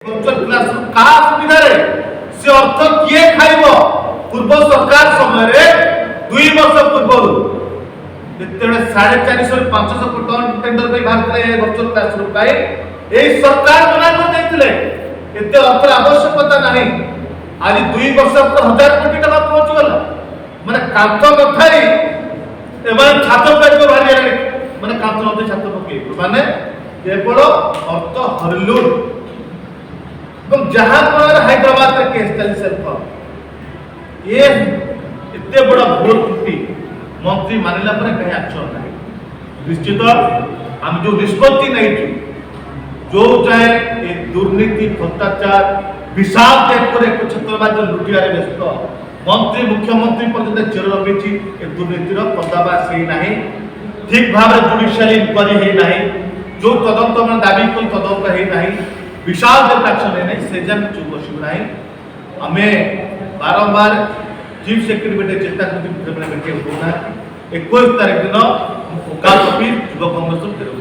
virtual classroom का सुविधा रे से अर्थ किए खाइब पूर्व सरकार समय 2 वर्ष पूर्व जिते 450 500 कोटी टन टेंडर पे बाहर वर्चुअल क्लासरूम पाए यही सरकार मना कर देथिले एते अर्थ आवश्यकता नहीं आज 2 वर्ष पर 1000 कोटी टका पहुंच गला माने कांत कथाई एवं छात्र पे बाहर गेले माने कांत नते छात्र पके माने केवल अर्थ हरलुन जहां पर हैदराबाद में केस चली सेल्फ ये इतने बड़ा भूल त्रुटि मंत्री मानिला पर कहीं एक्शन नहीं निश्चित हम जो निष्पत्ति नहीं थी जो चाहे ये दुर्नीति भ्रष्टाचार विशाल देख कर एक छत्रबाज लुटिया व्यस्त मंत्री मुख्यमंत्री पर्यंत चेर लगे दुर्नीतिर पर्दाबास नहीं ठीक भाव जुडिशियल इनक्वारी है नहीं जो तदंत मैंने दाबी कर तदंत है नहीं विशाल एक्शन है नहीं से जन चुप बसबू ना हमें बारंबार चीफ सेक्रेटरी चिंता करते 21 तारीख दिन काल युवा कांग्रेस